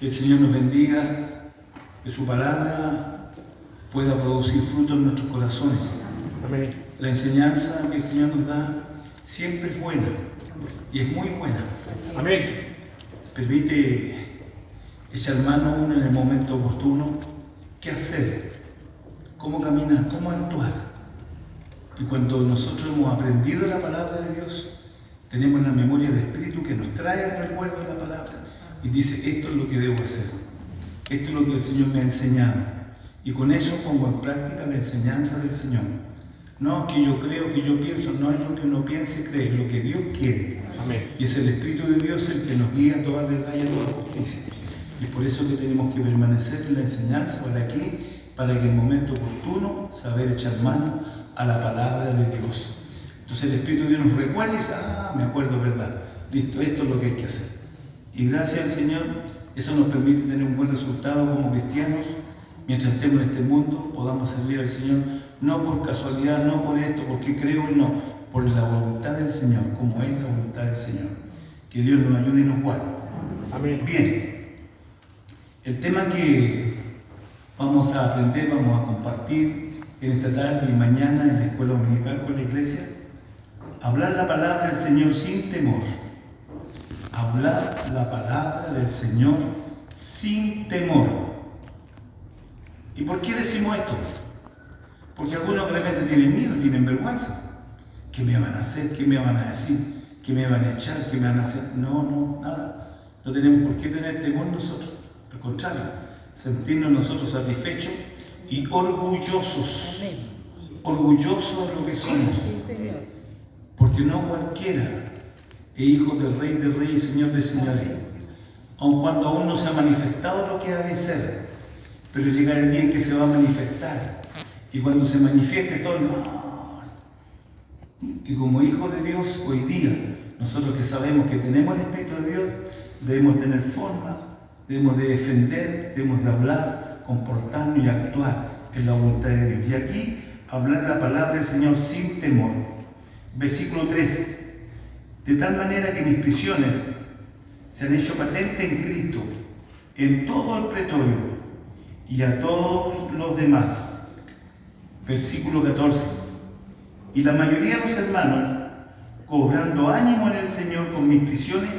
Que el Señor nos bendiga, que su palabra pueda producir fruto en nuestros corazones. Amén. La enseñanza que el Señor nos da siempre es buena y es muy buena. Amén. Permite echar mano a uno en el momento oportuno. ¿Qué hacer? ¿Cómo caminar? ¿Cómo actuar? Y cuando nosotros hemos aprendido la palabra de Dios, tenemos en la memoria el Espíritu que nos trae el recuerdo de la palabra y dice, esto es lo que debo hacer. Esto es lo que el Señor me ha enseñado. Y con eso pongo en práctica la enseñanza del Señor. No que yo creo, que yo pienso, no es lo que uno piensa y cree, es lo que Dios quiere. Amén. Y es el Espíritu de Dios el que nos guía a toda verdad y a toda justicia. Y por eso que tenemos que permanecer en la enseñanza para que en el momento oportuno saber echar mano a la palabra de Dios. Entonces el Espíritu de Dios nos recuerda y dice, me acuerdo, ¿verdad? Listo, esto es lo que hay que hacer. Y gracias al Señor, eso nos permite tener un buen resultado como cristianos. Mientras estemos en este mundo, podamos servir al Señor, no por casualidad, no por esto, porque creo, no, por la voluntad del Señor, como es la voluntad del Señor. Que Dios nos ayude y nos guarde. Amén. Bien, el tema que vamos a aprender, vamos a compartir en esta tarde y mañana en la escuela dominical con la iglesia, hablar la palabra del Señor sin temor. Hablar la palabra del Señor sin temor. ¿Y por qué decimos esto? Porque algunos realmente tienen miedo, tienen vergüenza. ¿Qué me van a hacer? ¿Qué me van a decir? ¿Qué me van a echar? ¿Qué me van a hacer? No, nada. No tenemos por qué tener temor nosotros. Al contrario, sentirnos nosotros satisfechos y orgullosos. Amén. Orgullosos de lo que somos. Sí, Señor. Porque no cualquiera es hijo del Rey de Reyes y Señor de Señores. Aun cuando aún no se ha manifestado lo que ha de ser. Pero llegará el día en que se va a manifestar. Y cuando se manifieste todo, y como hijos de Dios, hoy día, nosotros que sabemos que tenemos el Espíritu de Dios, debemos tener forma, debemos de defender, debemos de hablar, comportarnos y actuar en la voluntad de Dios. Y aquí, hablar la palabra del Señor sin temor. Versículo 13. De tal manera que mis prisiones se han hecho patentes en Cristo, en todo el pretorio y a todos los demás. Versículo 14. Y la mayoría de los hermanos, cobrando ánimo en el Señor con mis prisiones,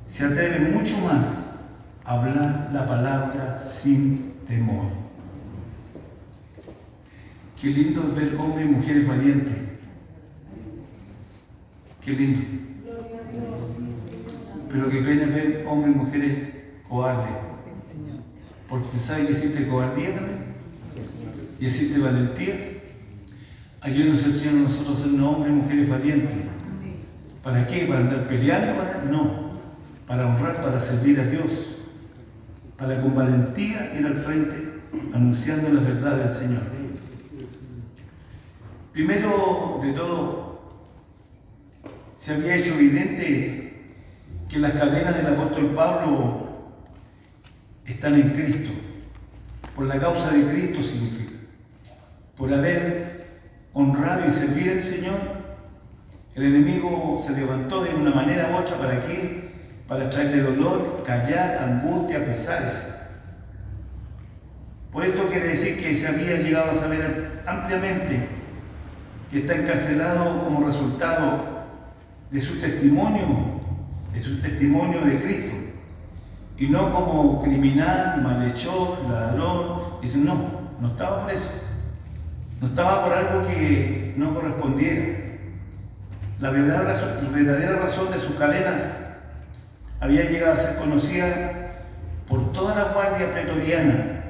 se atreven mucho más a hablar la palabra sin temor. Qué lindo es ver hombres y mujeres valientes. Qué lindo. Pero qué pena es ver hombres y mujeres cobardes. Porque usted sabe que existe cobardía también. Y existe valentía. Ayúdenos el Señor a nosotros a ser hombres y mujeres valientes. ¿Para qué? ¿Para andar peleando? No. Para honrar, para servir a Dios. Para con valentía ir al frente anunciando la verdad del Señor. Primero de todo, se había hecho evidente que las cadenas del apóstol Pablo están en Cristo. Por la causa de Cristo significa. Por haber honrado y servir al Señor, el enemigo se levantó de una manera u otra. ¿Para qué? Para traerle dolor, callar, angustia, pesares. Por esto quiere decir que se había llegado a saber ampliamente que está encarcelado como resultado de su testimonio de Cristo. Y no como criminal, malhechor, ladrón. Dice, no estaba por eso. No estaba por algo que no correspondiera. La verdadera razón de sus cadenas había llegado a ser conocida por toda la guardia pretoriana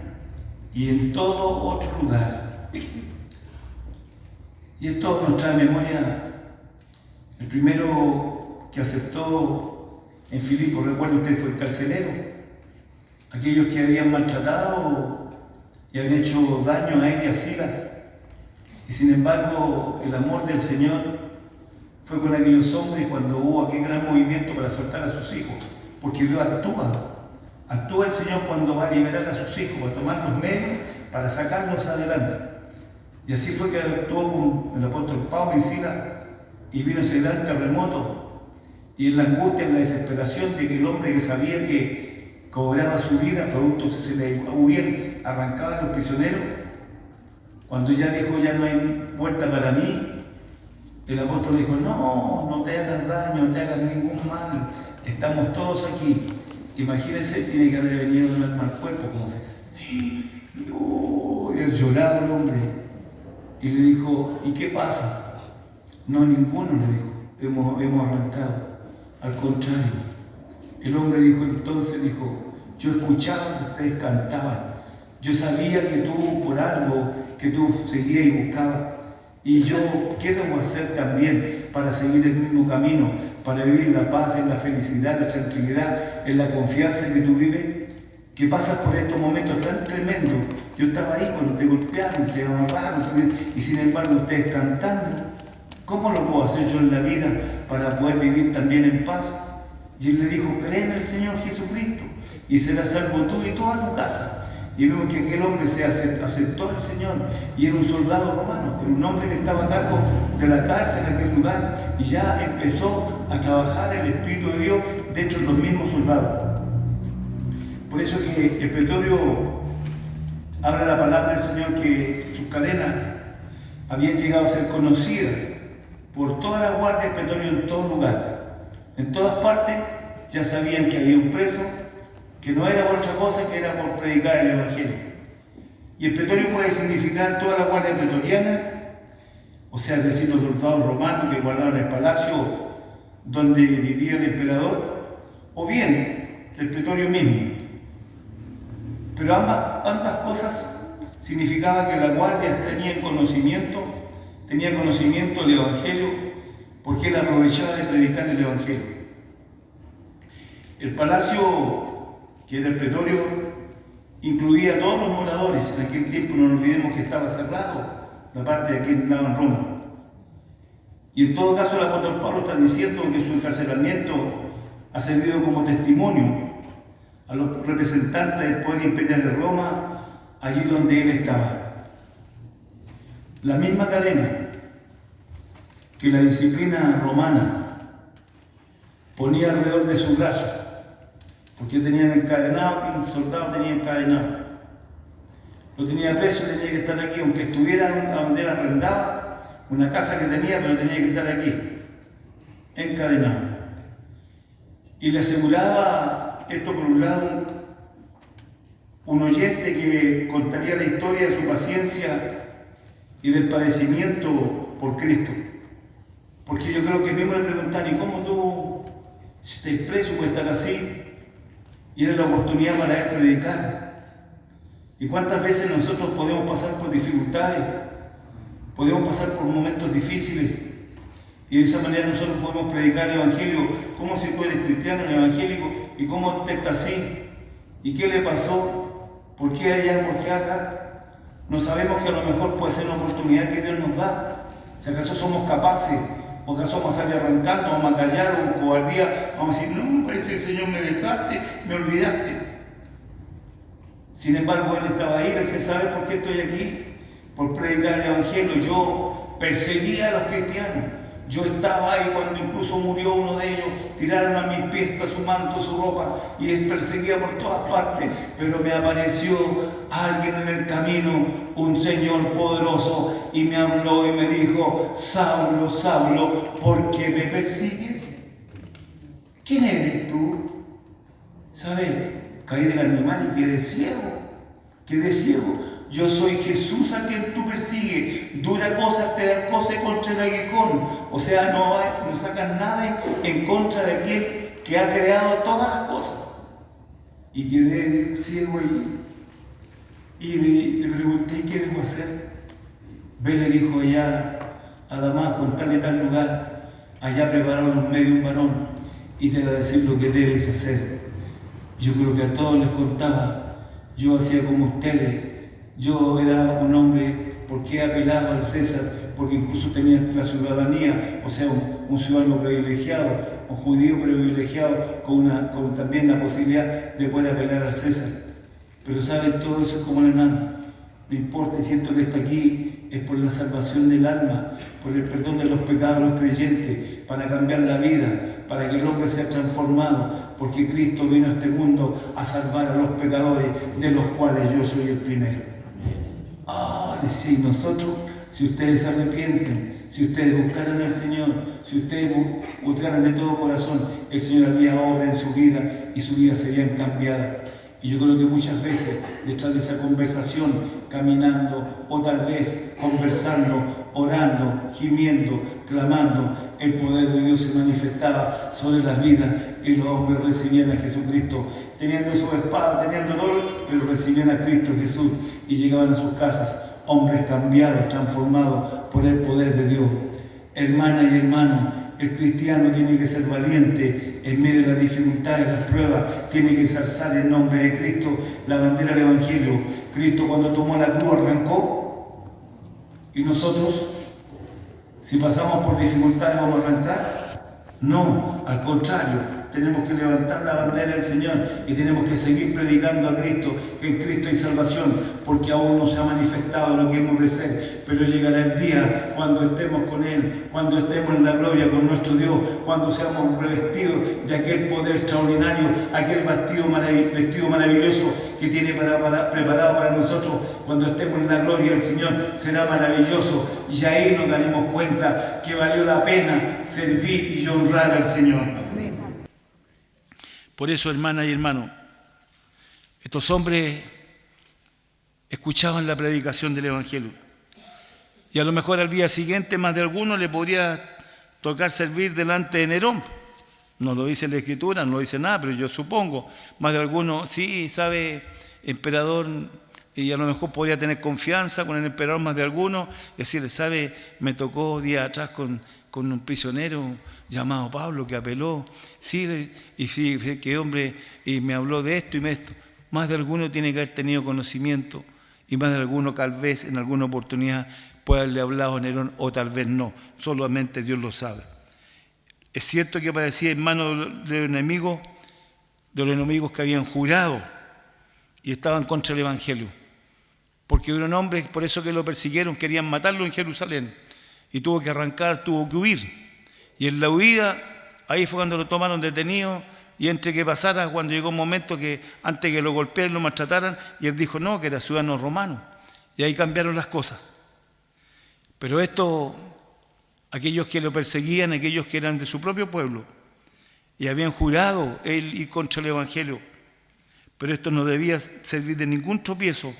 y en todo otro lugar. Y esto nos trae a memoria el primero que aceptó en Filipo, recuerdo usted, fue el carcelero. Aquellos que habían maltratado y habían hecho daño a él y a Silas. Y sin embargo, el amor del Señor fue con aquellos hombres cuando hubo aquel gran movimiento para soltar a sus hijos. Porque Dios actúa. Actúa el Señor cuando va a liberar a sus hijos, va a tomar los medios para sacarlos adelante. Y así fue que actuó con el apóstol Pablo y Silas. Y vino ese gran terremoto. Y en la angustia, en la desesperación de que el hombre que sabía que cobraba su vida, producto si se le huían, arrancaban los prisioneros. Cuando ya dijo, ya no hay vuelta para mí, el apóstol dijo, no, no te hagas daño, no te hagas ningún mal, estamos todos aquí. Imagínense, tiene que haber venido un alma al cuerpo, como se dice. Oh, él lloraba el hombre y le dijo, ¿y qué pasa? No, ninguno, le dijo, hemos arrancado. Al contrario, el hombre dijo entonces, yo escuchaba que ustedes cantaban, yo sabía que tú por algo, que tú seguías y buscabas, y yo, ¿qué debo hacer también para seguir el mismo camino, para vivir en la paz, en la felicidad, en la tranquilidad, en la confianza que tú vives? Que pasas por estos momentos tan tremendos. Yo estaba ahí cuando te golpearon, te amarraron, y sin embargo ustedes cantando. ¿Cómo lo puedo hacer yo en la vida para poder vivir también en paz? Y él le dijo, cree en el Señor Jesucristo y serás salvo tú y toda tu casa. Y vemos que aquel hombre se aceptó al Señor y era un soldado romano, era un hombre que estaba a cargo de la cárcel en aquel lugar y ya empezó a trabajar el Espíritu de Dios dentro de los mismos soldados. Por eso que el pretorio habla la palabra del Señor que sus cadenas habían llegado a ser conocidas por toda la guardia del pretorio en todo lugar. En todas partes ya sabían que había un preso, que no era por otra cosa que era por predicar el Evangelio. Y el pretorio puede significar toda la guardia pretoriana, o sea, es decir, los soldados romanos que guardaban el palacio donde vivía el emperador, o bien el pretorio mismo. Pero ambas cosas significaban que la guardia tenía conocimiento del Evangelio, porque él aprovechaba de predicar el Evangelio. El palacio, que era el pretorio, incluía a todos los moradores. En aquel tiempo no nos olvidemos que estaba cerrado la parte de aquel lado en Roma. Y en todo caso el apóstol Pablo está diciendo que su encarcelamiento ha servido como testimonio a los representantes del poder imperial de Roma, allí donde él estaba. La misma cadena que la disciplina romana ponía alrededor de sus brazos, porque tenían encadenado, que un soldado tenía encadenado. Lo tenía preso, tenía que estar aquí, aunque estuviera a donde él arrendaba, una casa que tenía, pero tenía que estar aquí, encadenado. Y le aseguraba esto por un lado, un oyente que contaría la historia de su paciencia y del padecimiento por Cristo. Porque yo creo que mismo le preguntan, ¿y cómo tú, si estás preso, puedes estar así? Y era la oportunidad para él predicar. ¿Y cuántas veces nosotros podemos pasar por dificultades? Podemos pasar por momentos difíciles. Y de esa manera nosotros podemos predicar el Evangelio. ¿Cómo si tú eres cristiano, evangélico? ¿Y cómo te está así? ¿Y qué le pasó? ¿Por qué allá? ¿Por qué acá? No sabemos que a lo mejor puede ser una oportunidad que Dios nos da. Si acaso somos capaces, o acaso vamos a salir arrancando, vamos a callar, o en cobardía, vamos a decir, no, parece que Señor me dejaste, me olvidaste. Sin embargo, él estaba ahí, le decía, ¿sabes por qué estoy aquí? Por predicar el Evangelio. Yo perseguía a los cristianos. Yo estaba ahí cuando incluso murió uno de ellos, tiraron a mis pies su manto, su ropa, y les perseguía por todas partes. Pero me apareció alguien en el camino, un Señor poderoso, y me habló y me dijo, Saulo, Saulo, ¿por qué me persigues? ¿Quién eres tú? ¿Sabes? Caí del animal y quedé ciego. Yo soy Jesús a quien tú persigues. Dura cosa te dan cosa contra el aguijón. O sea, no sacan nada en contra de aquel que ha creado todas las cosas. Y quedé ciego y le pregunté, ¿qué debo hacer? Ve, le dijo allá a Damasco, en tal y tal lugar, allá prepararon los medios un varón y te va a decir lo que debes hacer. Yo creo que a todos les contaba, yo hacía como ustedes. Yo era un hombre, porque apelaba al César, porque incluso tenía la ciudadanía, o sea, un ciudadano privilegiado, un judío privilegiado, con también la posibilidad de poder apelar al César. Pero saben, todo eso es como la nada. no importa, y siento que está aquí, es por la salvación del alma, por el perdón de los pecados de los creyentes, para cambiar la vida, para que el hombre sea transformado, porque Cristo vino a este mundo a salvar a los pecadores, de los cuales yo soy el primero. Sí, nosotros, si ustedes se arrepienten, si ustedes buscaran al Señor, si ustedes buscaran de todo corazón, el Señor haría obra en su vida y su vida sería cambiada. Y yo creo que muchas veces, detrás de esa conversación, caminando o tal vez conversando, orando, gimiendo, clamando, el poder de Dios se manifestaba sobre las vidas y los hombres recibían a Jesucristo, teniendo su espada, teniendo todo, pero recibían a Cristo Jesús y llegaban a sus casas, hombres cambiados, transformados por el poder de Dios. Hermana y hermano, el cristiano tiene que ser valiente en medio de las dificultades, las pruebas, tiene que ensalzar el nombre de Cristo, la bandera del Evangelio. Cristo cuando tomó la cruz arrancó, y nosotros, si pasamos por dificultades, ¿vamos a arrancar? No, al contrario. Tenemos que levantar la bandera del Señor y tenemos que seguir predicando a Cristo, que en Cristo hay salvación, porque aún no se ha manifestado lo que hemos de ser, pero llegará el día cuando estemos con Él, cuando estemos en la gloria con nuestro Dios, cuando seamos revestidos de aquel poder extraordinario, aquel vestido maravilloso que tiene preparado para nosotros. Cuando estemos en la gloria del Señor será maravilloso y ahí nos daremos cuenta que valió la pena servir y honrar al Señor. Por eso, hermanas y hermanos, estos hombres escuchaban la predicación del Evangelio. Y a lo mejor al día siguiente más de alguno le podría tocar servir delante de Nerón. No lo dice la Escritura, no lo dice nada, pero yo supongo, más de alguno, sí, sabe, emperador, y a lo mejor podría tener confianza con el emperador más de alguno, y decirle, sabe, me tocó días atrás con un prisionero llamado Pablo que apeló, sí, y sí, que hombre, y me habló de esto y de esto. Más de alguno tiene que haber tenido conocimiento, y más de alguno tal vez en alguna oportunidad puede haberle hablado a Nerón, o tal vez no, solamente Dios lo sabe. Es cierto que padecía en manos de los enemigos que habían jurado y estaban contra el Evangelio, porque era un hombre, por eso que lo persiguieron, querían matarlo en Jerusalén, y tuvo que arrancar, tuvo que huir. Y en la huida, ahí fue cuando lo tomaron detenido, y entre que pasara, cuando llegó un momento que antes que lo golpearan, lo maltrataran, y él dijo no, que era ciudadano romano. Y ahí cambiaron las cosas. Pero esto, aquellos que lo perseguían, aquellos que eran de su propio pueblo, y habían jurado él ir contra el Evangelio, pero esto no debía servir de ningún tropiezo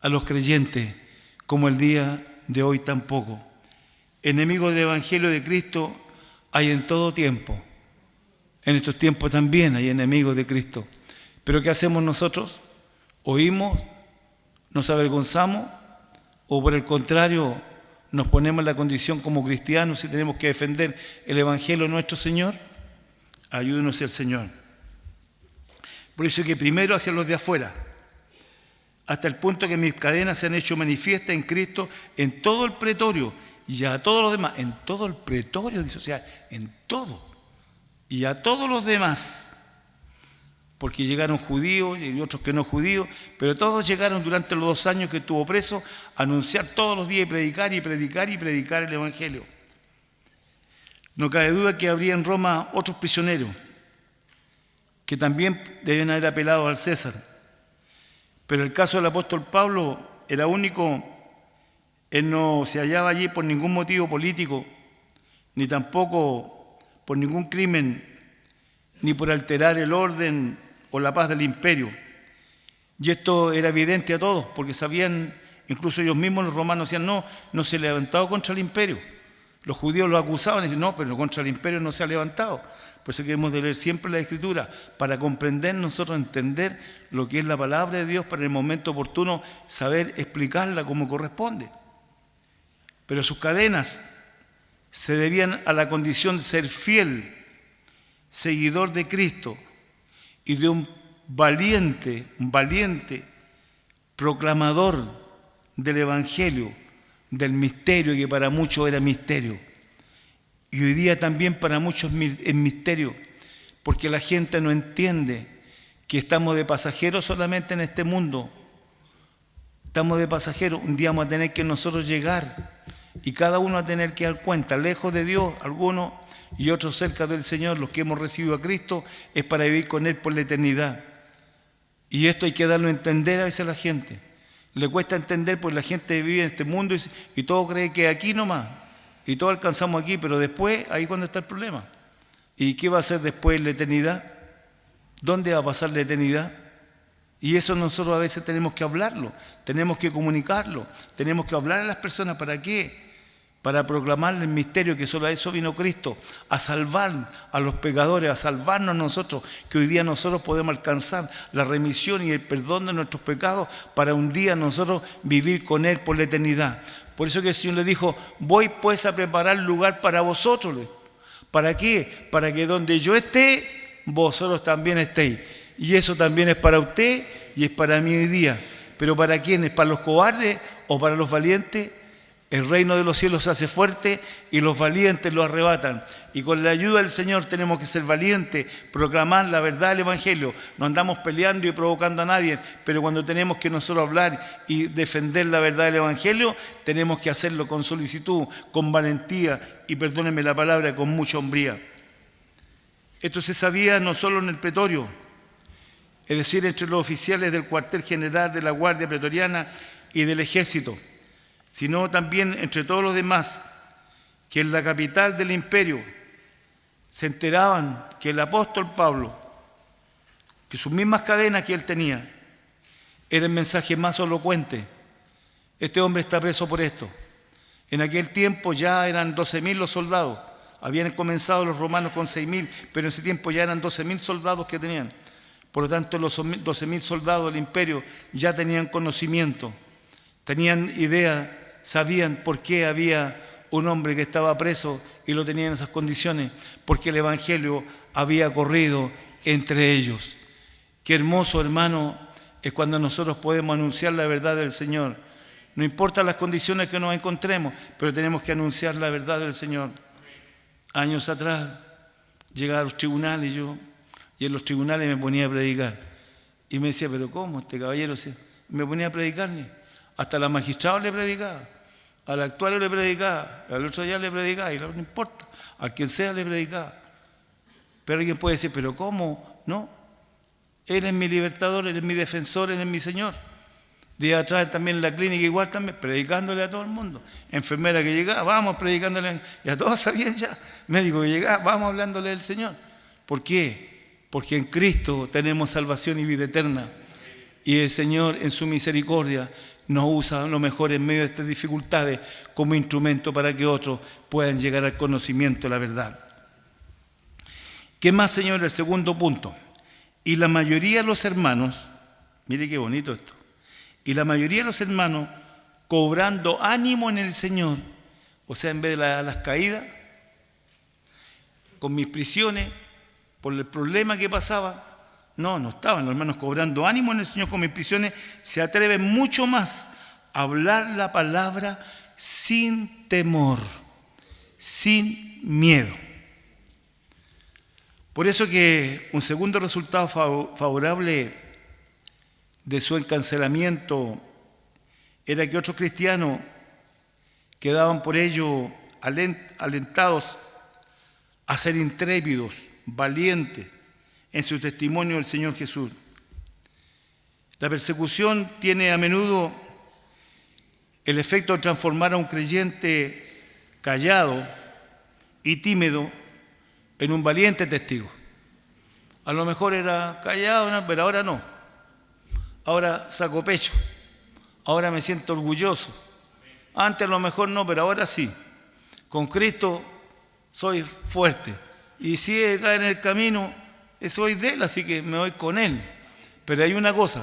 a los creyentes, como el día de hoy tampoco. Enemigos del Evangelio de Cristo hay en todo tiempo. En estos tiempos también hay enemigos de Cristo. Pero ¿qué hacemos nosotros? ¿Oímos? ¿Nos avergonzamos? ¿O por el contrario nos ponemos en la condición como cristianos y tenemos que defender el Evangelio de nuestro Señor? Ayúdenos el Señor. Por eso que primero hacia los de afuera, hasta el punto que mis cadenas se han hecho manifiestas en Cristo en todo el pretorio, y a todos los demás, en todo el pretorio, dice, o sea, en todo, y a todos los demás, porque llegaron judíos y otros que no judíos, pero todos llegaron durante los 2 años que estuvo preso a anunciar todos los días y predicar y predicar y predicar el Evangelio. No cabe duda que habría en Roma otros prisioneros que también deben haber apelado al César, pero el caso del apóstol Pablo era único. Él no se hallaba allí por ningún motivo político, ni tampoco por ningún crimen, ni por alterar el orden o la paz del imperio. Y esto era evidente a todos, porque sabían, incluso ellos mismos, los romanos, decían, no se ha levantado contra el imperio. Los judíos lo acusaban y decían, no, pero contra el imperio no se ha levantado. Por eso que hemos de leer siempre la Escritura, para comprender nosotros, entender lo que es la palabra de Dios, para en el momento oportuno saber explicarla como corresponde. Pero sus cadenas se debían a la condición de ser fiel, seguidor de Cristo y de un valiente proclamador del Evangelio, del misterio, que para muchos era misterio. Y hoy día también para muchos es misterio, porque la gente no entiende que estamos de pasajeros solamente en este mundo, Estamos de pasajeros, un día vamos a tener que nosotros llegar y cada uno va a tener que dar cuenta, lejos de Dios, algunos y otros cerca del Señor, los que hemos recibido a Cristo, es para vivir con Él por la eternidad. Y esto hay que darlo a entender a veces a la gente. Le cuesta entender porque la gente vive en este mundo y todo cree que aquí nomás, y todo alcanzamos aquí, pero después, ahí es cuando está el problema. ¿Y qué va a hacer después en la eternidad? ¿Dónde va a pasar la eternidad? Y eso nosotros a veces tenemos que hablarlo, tenemos que comunicarlo, tenemos que hablar a las personas. ¿Para qué? Para proclamar el misterio, que solo a eso vino Cristo, a salvar a los pecadores, a salvarnos a nosotros, que hoy día nosotros podemos alcanzar la remisión y el perdón de nuestros pecados para un día nosotros vivir con Él por la eternidad. Por eso que el Señor le dijo, voy pues a preparar lugar para vosotros. ¿Para qué? Para que donde yo esté, vosotros también estéis. Y eso también es para usted y es para mí hoy día. ¿Pero para quiénes? ¿Para los cobardes o para los valientes? El reino de los cielos se hace fuerte y los valientes lo arrebatan. Y con la ayuda del Señor tenemos que ser valientes, proclamar la verdad del Evangelio. No andamos peleando y provocando a nadie, pero cuando tenemos que nosotros hablar y defender la verdad del Evangelio, tenemos que hacerlo con solicitud, con valentía y, perdónenme la palabra, con mucha hombría. Esto se sabía no solo en el pretorio, es decir, entre los oficiales del cuartel general de la Guardia Pretoriana y del Ejército, sino también entre todos los demás que en la capital del imperio se enteraban que el apóstol Pablo, que sus mismas cadenas que él tenía, era el mensaje más elocuente. Este hombre está preso por esto. En aquel tiempo ya eran 12.000 los soldados. Habían comenzado los romanos con 6.000, pero en ese tiempo ya eran 12.000 soldados que tenían. Por lo tanto, los 12.000 soldados del imperio ya tenían conocimiento, tenían idea, sabían por qué había un hombre que estaba preso y lo tenía en esas condiciones, porque el Evangelio había corrido entre ellos. Qué hermoso, hermano, es cuando nosotros podemos anunciar la verdad del Señor. No importa las condiciones que nos encontremos, pero tenemos que anunciar la verdad del Señor. Años atrás llegaba a los tribunales y en los tribunales me ponía a predicar. Y me decía, ¿pero cómo? Este caballero me ponía a predicarle. Hasta la magistrada le predicaba, al actuario le predicaba, al otro día le predicaba, y no importa, a quien sea le predicaba. Pero alguien puede decir, ¿pero cómo? No, Él es mi libertador, Él es mi defensor, Él es mi Señor. Día atrás también en la clínica igual también, predicándole a todo el mundo. Enfermera que llegaba, vamos predicándole, y a todos sabían ya. Médico que llegaba, vamos hablándole del Señor. ¿Por qué? Porque en Cristo tenemos salvación y vida eterna. Y el Señor en su misericordia nos usa lo mejor en medio de estas dificultades como instrumento para que otros puedan llegar al conocimiento de la verdad. ¿Qué más, Señor? El segundo punto. Y la mayoría de los hermanos, mire qué bonito esto, y la mayoría de los hermanos cobrando ánimo en el Señor, o sea, en vez de las caídas, con mis prisiones, por el problema que pasaba, no estaban los hermanos cobrando ánimo en el Señor con mis prisiones, se atreven mucho más a hablar la palabra sin temor, sin miedo. Por eso que un segundo resultado favorable de su encarcelamiento era que otros cristianos quedaban por ello alentados a ser intrépidos, valientes en su testimonio del Señor Jesús. La persecución tiene a menudo el efecto de transformar a un creyente callado y tímido en un valiente testigo. A lo mejor era callado, ¿no? Pero ahora no. Ahora saco pecho. Ahora me siento orgulloso. Antes a lo mejor no, pero ahora sí. Con Cristo soy fuerte. Y si he caído en el camino, soy de Él, así que me voy con Él. Pero hay una cosa,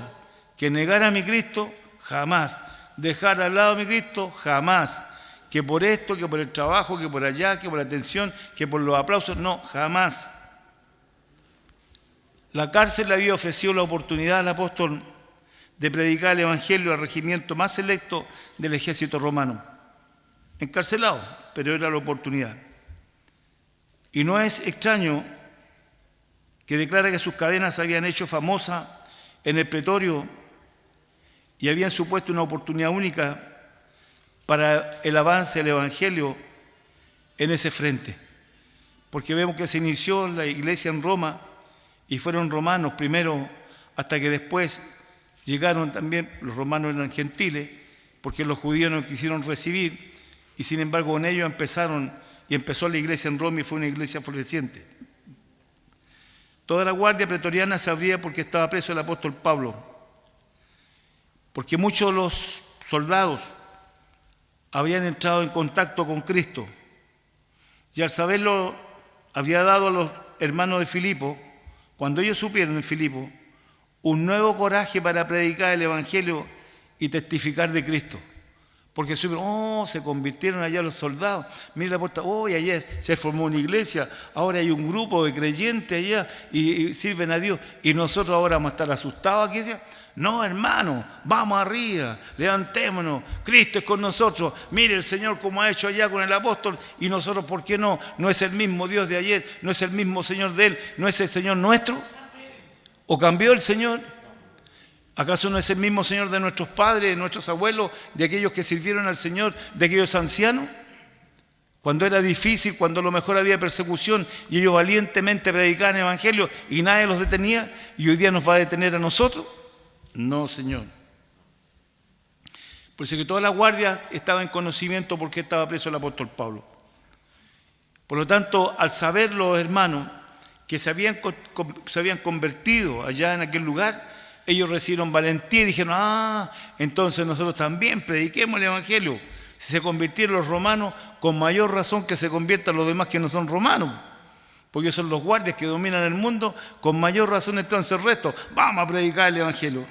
que negar a mi Cristo, jamás. Dejar al lado a mi Cristo, jamás. Que por esto, que por el trabajo, que por allá, que por la atención, que por los aplausos, no, jamás. La cárcel le había ofrecido la oportunidad al apóstol de predicar el Evangelio al regimiento más selecto del ejército romano. Encarcelado, pero era la oportunidad. Y no es extraño que declara que sus cadenas se habían hecho famosas en el pretorio y habían supuesto una oportunidad única para el avance del Evangelio en ese frente. Porque vemos que se inició la iglesia en Roma y fueron romanos primero, hasta que después llegaron también, los romanos eran gentiles, porque los judíos no quisieron recibir, y sin embargo con ellos empezó la iglesia en Roma y fue una iglesia floreciente. Toda la guardia pretoriana se abría porque estaba preso el apóstol Pablo, porque muchos de los soldados habían entrado en contacto con Cristo, y al saberlo había dado a los hermanos de Filipo, cuando ellos supieron en Filipo, un nuevo coraje para predicar el Evangelio y testificar de Cristo. Porque supieron, se convirtieron allá los soldados. Mira la puerta, ayer se formó una iglesia, ahora hay un grupo de creyentes allá y sirven a Dios. Y nosotros ahora vamos a estar asustados aquí. No, hermano, vamos arriba, levantémonos, Cristo es con nosotros. Mire el Señor como ha hecho allá con el apóstol, y nosotros, ¿por qué no? No es el mismo Dios de ayer, no es el mismo Señor de él, no es el Señor nuestro. ¿O cambió el Señor? ¿Acaso no es el mismo Señor de nuestros padres, de nuestros abuelos, de aquellos que sirvieron al Señor, de aquellos ancianos? Cuando era difícil, cuando a lo mejor había persecución y ellos valientemente predicaban el Evangelio y nadie los detenía, ¿y hoy día nos va a detener a nosotros? No, Señor. Por eso que toda la guardia estaba en conocimiento porque estaba preso el apóstol Pablo. Por lo tanto, al saber los hermanos que se habían convertido allá en aquel lugar, ellos recibieron valentía y dijeron, entonces nosotros también prediquemos el Evangelio. Si se convirtieron los romanos, con mayor razón que se conviertan los demás que no son romanos, porque son los guardias que dominan el mundo, con mayor razón entonces el resto, vamos a predicar el Evangelio.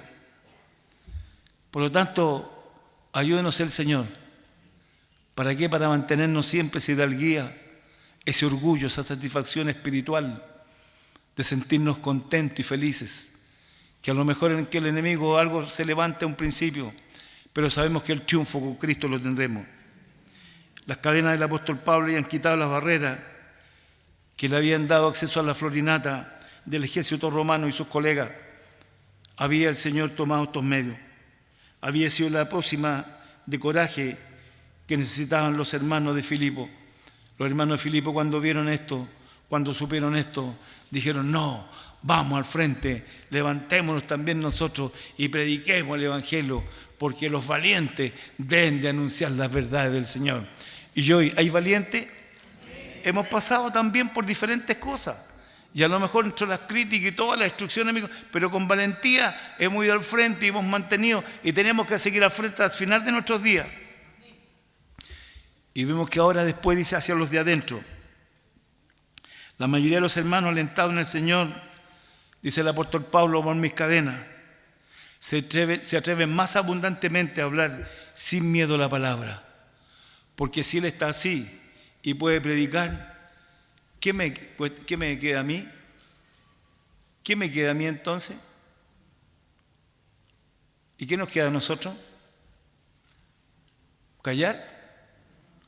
Por lo tanto, ayúdenos el Señor. ¿Para qué? Para mantenernos siempre esa hidalguía, ese orgullo, esa satisfacción espiritual de sentirnos contentos y felices. Que a lo mejor en que el enemigo algo se levante a un principio, pero sabemos que el triunfo con Cristo lo tendremos. Las cadenas del apóstol Pablo le han quitado las barreras que le habían dado acceso a la florinata del ejército romano y sus colegas. Había el Señor tomado estos medios. Había sido la pócima de coraje que necesitaban los hermanos de Filipo. Los hermanos de Filipo, cuando vieron esto, cuando supieron esto, dijeron, no, vamos al frente, levantémonos también nosotros y prediquemos el Evangelio, porque los valientes deben de anunciar las verdades del Señor. Y hoy, ¿hay valientes? Hemos pasado también por diferentes cosas. Y a lo mejor entre las críticas y todas las instrucciones, pero con valentía hemos ido al frente y hemos mantenido, y tenemos que seguir al frente al final de nuestros días. Y vemos que ahora después dice hacia los de adentro. La mayoría de los hermanos alentados en el Señor, dice el apóstol Pablo, por mis cadenas, se atreven más abundantemente a hablar sin miedo a la palabra. Porque si él está así y puede predicar, ¿qué me queda a mí? ¿Qué me queda a mí entonces? ¿Y qué nos queda a nosotros? ¿Callar?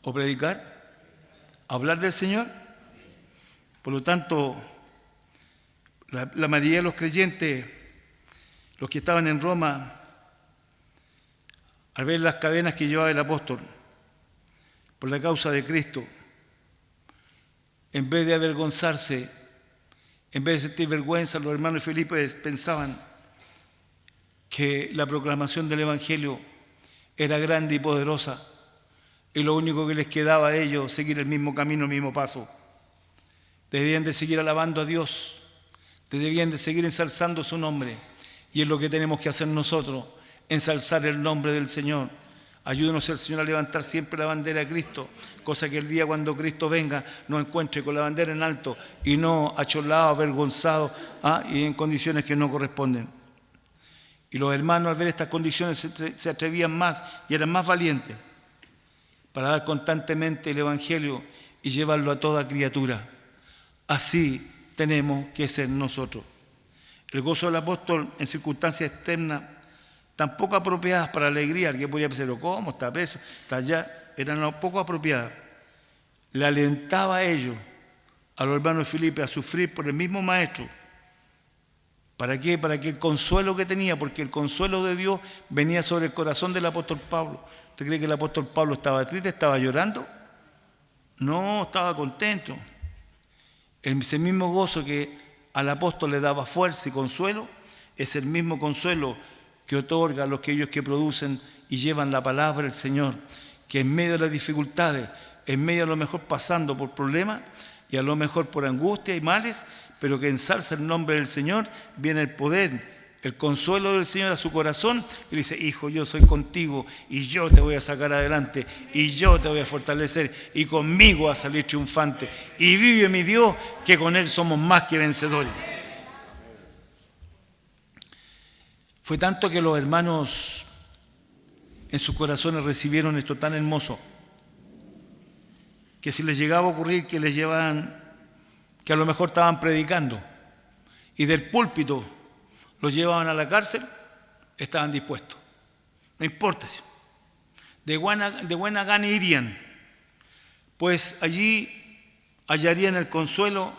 ¿O predicar? ¿Hablar del Señor? Por lo tanto, la mayoría de los creyentes, los que estaban en Roma, al ver las cadenas que llevaba el apóstol por la causa de Cristo, en vez de avergonzarse, en vez de sentir vergüenza, los hermanos de Filipo pensaban que la proclamación del Evangelio era grande y poderosa, y lo único que les quedaba a ellos seguir el mismo camino, el mismo paso. Debían de seguir alabando a Dios, debían de seguir ensalzando su nombre, y es lo que tenemos que hacer nosotros, ensalzar el nombre del Señor. Ayúdenos el Señor a levantar siempre la bandera de Cristo, cosa que el día cuando Cristo venga nos encuentre con la bandera en alto y no acholado, avergonzado y en condiciones que no corresponden. Y los hermanos al ver estas condiciones se atrevían más y eran más valientes para dar constantemente el Evangelio y llevarlo a toda criatura. Así tenemos que ser nosotros. El gozo del apóstol en circunstancias externas tan poco apropiadas para la alegría, alguien podría pensar, ¿cómo? Está preso, está allá, eran poco apropiadas. Le alentaba a ellos, a los hermanos de Filipo, a sufrir por el mismo maestro, ¿Para qué? Para que el consuelo que tenía, porque el consuelo de Dios venía sobre el corazón del apóstol Pablo. ¿Usted cree que el apóstol Pablo estaba triste, estaba llorando? No, estaba contento. Ese mismo gozo que al apóstol le daba fuerza y consuelo, es el mismo consuelo que otorga a aquellos que producen y llevan la palabra del Señor, que en medio de las dificultades, en medio a lo mejor pasando por problemas y a lo mejor por angustia y males, pero que ensalza el nombre del Señor, viene el poder, el consuelo del Señor a su corazón y le dice: hijo, yo soy contigo y yo te voy a sacar adelante y yo te voy a fortalecer y conmigo vas a salir triunfante. Y vive mi Dios, que con Él somos más que vencedores. Fue tanto que los hermanos en sus corazones recibieron esto tan hermoso, que si les llegaba a ocurrir que les llevaban, que a lo mejor estaban predicando y del púlpito los llevaban a la cárcel, estaban dispuestos. No importa, de buena gana irían, pues allí hallarían el consuelo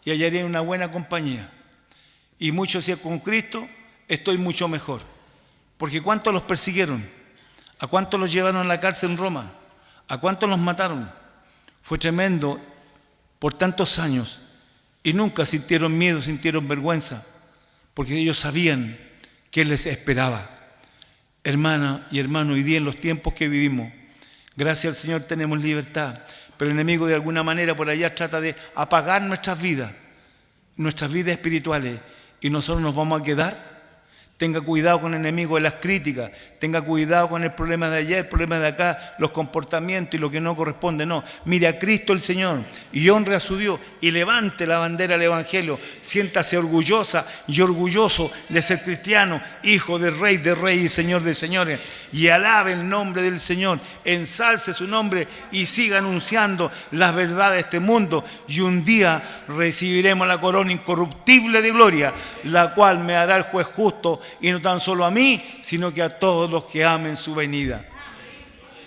y hallarían una buena compañía. Y muchos decían: con Cristo estoy mucho mejor. Porque ¿cuántos los persiguieron? ¿A cuántos los llevaron a la cárcel en Roma? ¿A cuántos los mataron? Fue tremendo por tantos años y nunca sintieron miedo, sintieron vergüenza, porque ellos sabían que les esperaba. Hermana y hermano, hoy día en los tiempos que vivimos, gracias al Señor tenemos libertad, pero el enemigo de alguna manera por allá trata de apagar nuestras vidas espirituales, y nosotros nos vamos a quedar. Tenga cuidado con el enemigo de las críticas, tenga cuidado con el problema de allá, el problema de acá, los comportamientos y lo que no corresponde. No, mire a Cristo el Señor y honre a su Dios y levante la bandera del Evangelio. Siéntase orgullosa y orgulloso de ser cristiano, hijo del Rey de Reyes y Señor de Señores, y alabe el nombre del Señor, ensalce su nombre y siga anunciando las verdades de este mundo, y un día recibiremos la corona incorruptible de gloria, la cual me hará el juez justo, y no tan solo a mí, sino que a todos los que amen su venida.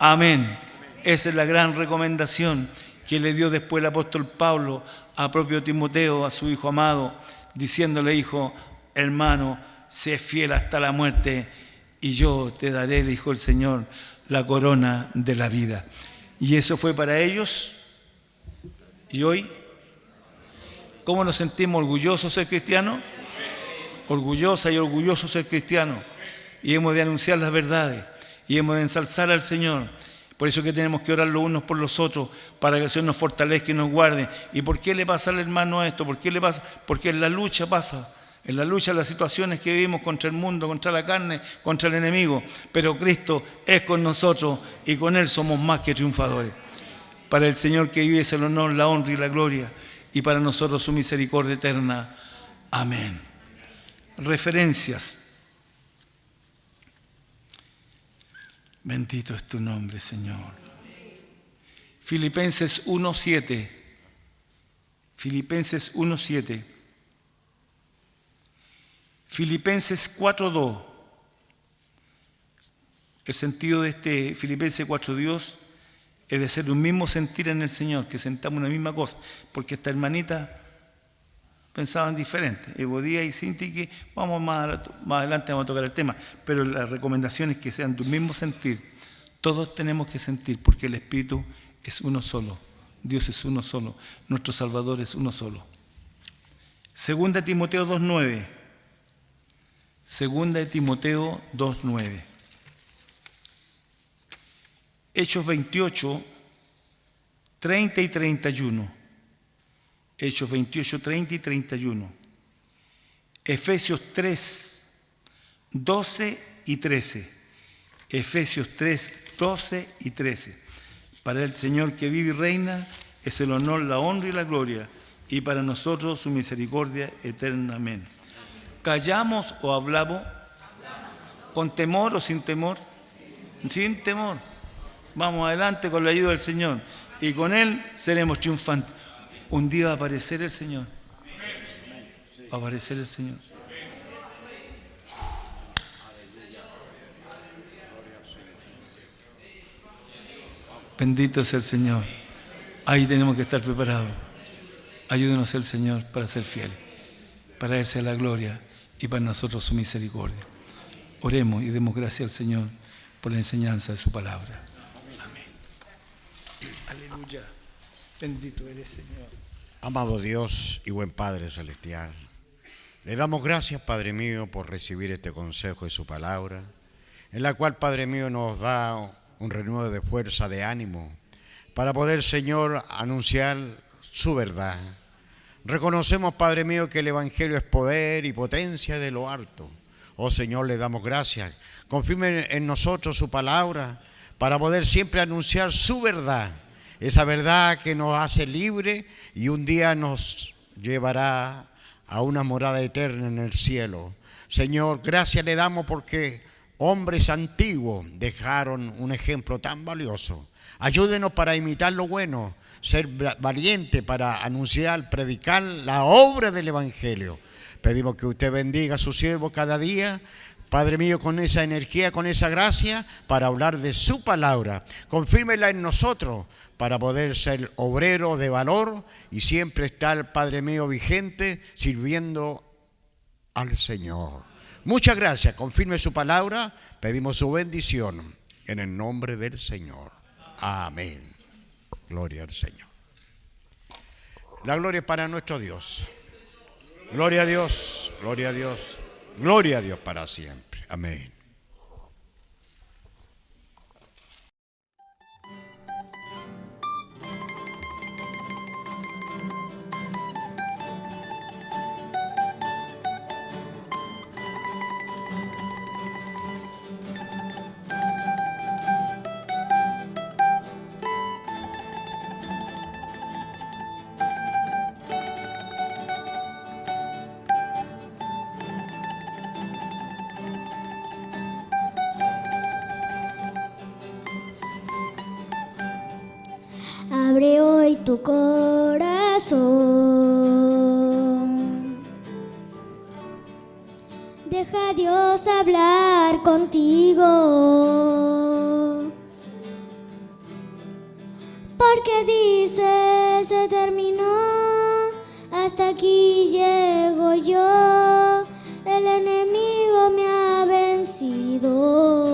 Amén. Esa es la gran recomendación que le dio después el apóstol Pablo a propio Timoteo, a su hijo amado, diciéndole: hijo, hermano, sé fiel hasta la muerte, y yo te daré, le dijo el Señor, la corona de la vida. Y eso fue para ellos. Y hoy, ¿cómo nos sentimos orgullosos de ser cristianos? Orgullosa y orgulloso ser cristiano, y hemos de anunciar las verdades y hemos de ensalzar al Señor. Por eso que tenemos que orar los unos por los otros, para que el Señor nos fortalezca y nos guarde. ¿Y por qué le pasa al hermano esto? ¿Por qué le pasa? Porque en la lucha pasa, en la lucha, las situaciones que vivimos contra el mundo, contra la carne, contra el enemigo, pero Cristo es con nosotros y con Él somos más que triunfadores. Para el Señor que vive es el honor, la honra y la gloria, y para nosotros su misericordia eterna. Amén. Referencias. Bendito es tu nombre, Señor. Filipenses 1:7. Filipenses 1:7. Filipenses 4:2. El sentido de este Filipenses 4:2 es de ser un mismo sentir en el Señor, que sentamos una misma cosa, porque esta hermanita pensaban diferente. Evodía y Sintique, vamos más adelante vamos a tocar el tema, pero la recomendación es que sean de un mismo sentir. Todos tenemos que sentir, porque el Espíritu es uno solo, Dios es uno solo, nuestro Salvador es uno solo. Segunda de Timoteo 2:9. Segunda de Timoteo 2:9. Hechos 28, 30 y 31. Hechos 28, 30 y 31. Efesios 3, 12 y 13. Efesios 3, 12 y 13. Para el Señor que vive y reina es el honor, la honra y la gloria, y para nosotros su misericordia eterna. Amén. ¿Callamos o hablamos? ¿Con temor o sin temor? Sin temor. Vamos adelante con la ayuda del Señor, y con Él seremos triunfantes. Un día va a aparecer el Señor. Va a aparecer el Señor. Bendito es el Señor. Ahí tenemos que estar preparados. Ayúdenos el Señor para ser fieles, para Él sea la gloria y para nosotros su misericordia. Oremos y demos gracias al Señor por la enseñanza de su palabra. Amén. Aleluya. Bendito eres, Señor. Amado Dios y buen Padre Celestial, le damos gracias, Padre mío, por recibir este consejo de su palabra, en la cual, Padre mío, nos da un renuevo de fuerza, de ánimo, para poder, Señor, anunciar su verdad. Reconocemos, Padre mío, que el Evangelio es poder y potencia de lo alto. Oh Señor, le damos gracias. Confirme en nosotros su palabra para poder siempre anunciar su verdad. Esa verdad que nos hace libre y un día nos llevará a una morada eterna en el cielo. Señor, gracias le damos porque hombres antiguos dejaron un ejemplo tan valioso. Ayúdenos para imitar lo bueno, ser valiente para anunciar, predicar la obra del Evangelio. Pedimos que usted bendiga a su siervo cada día, Padre mío, con esa energía, con esa gracia, para hablar de su palabra. Confírmela en nosotros para poder ser obrero de valor y siempre estar, Padre mío, vigente, sirviendo al Señor. Muchas gracias. Confirme su palabra. Pedimos su bendición en el nombre del Señor. Amén. Gloria al Señor. La gloria es para nuestro Dios. Gloria a Dios, gloria a Dios, gloria a Dios para siempre. Amén. Abre hoy tu corazón. Deja a Dios hablar contigo. Porque dice, se terminó, hasta aquí llego yo, el enemigo me ha vencido.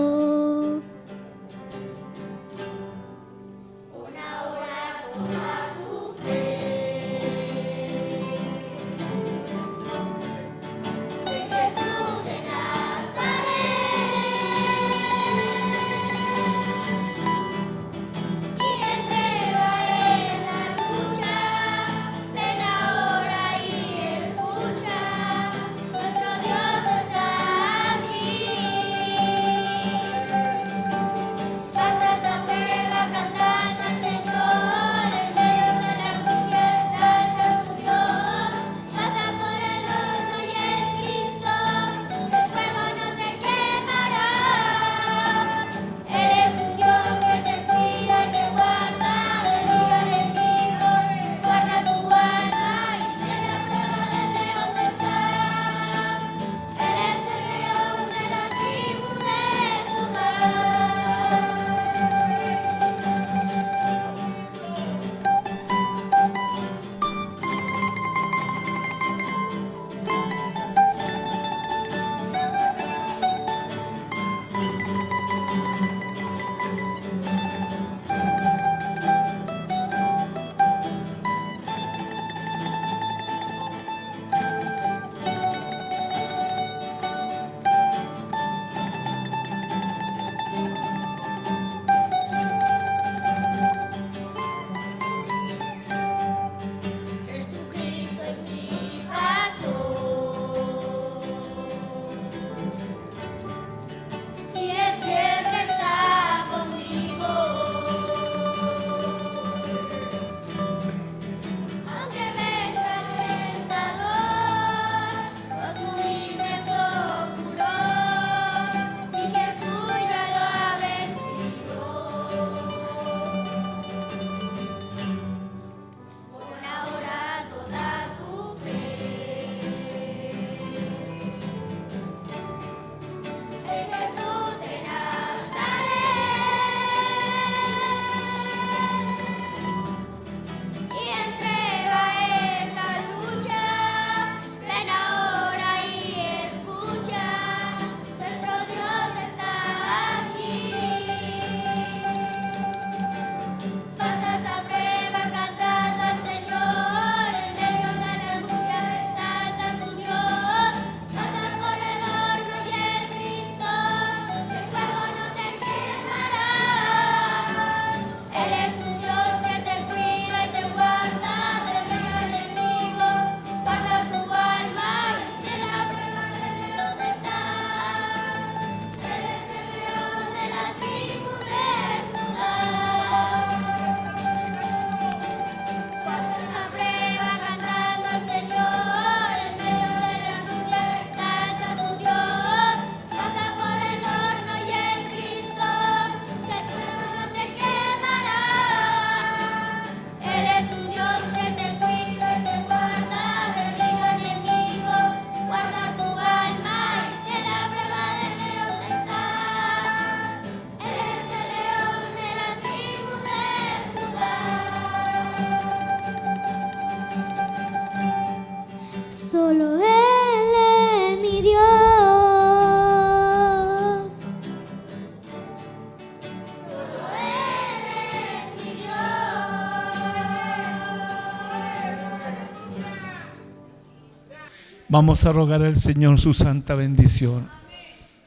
Vamos a rogar al Señor su santa bendición.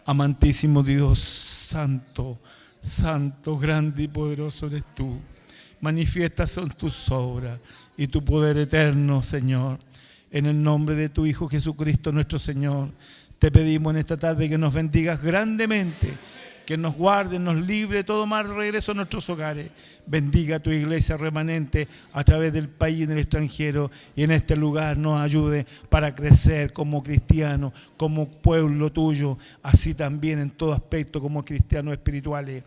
Amantísimo Dios, santo, santo, grande y poderoso eres tú. Manifiestas son tus obras y tu poder eterno, Señor. En el nombre de tu Hijo Jesucristo, nuestro Señor, te pedimos en esta tarde que nos bendigas grandemente, que nos guarde, nos libre de todo mal regreso a nuestros hogares. Bendiga a tu iglesia remanente a través del país y en el extranjero, y en este lugar nos ayude para crecer como cristianos, como pueblo tuyo, así también en todo aspecto como cristianos espirituales.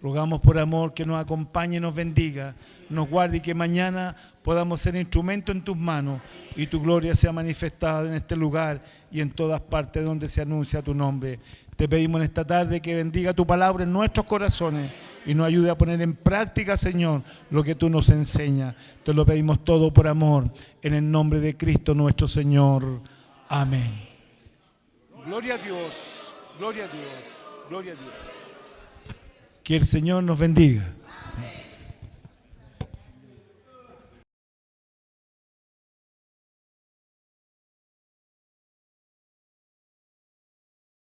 Rogamos por amor que nos acompañe y nos bendiga, nos guarde y que mañana podamos ser instrumento en tus manos y tu gloria sea manifestada en este lugar y en todas partes donde se anuncia tu nombre. Te pedimos en esta tarde que bendiga tu palabra en nuestros corazones y nos ayude a poner en práctica, Señor, lo que tú nos enseñas. Te lo pedimos todo por amor, en el nombre de Cristo nuestro Señor. Amén. Gloria a Dios, gloria a Dios, gloria a Dios. Que el Señor nos bendiga.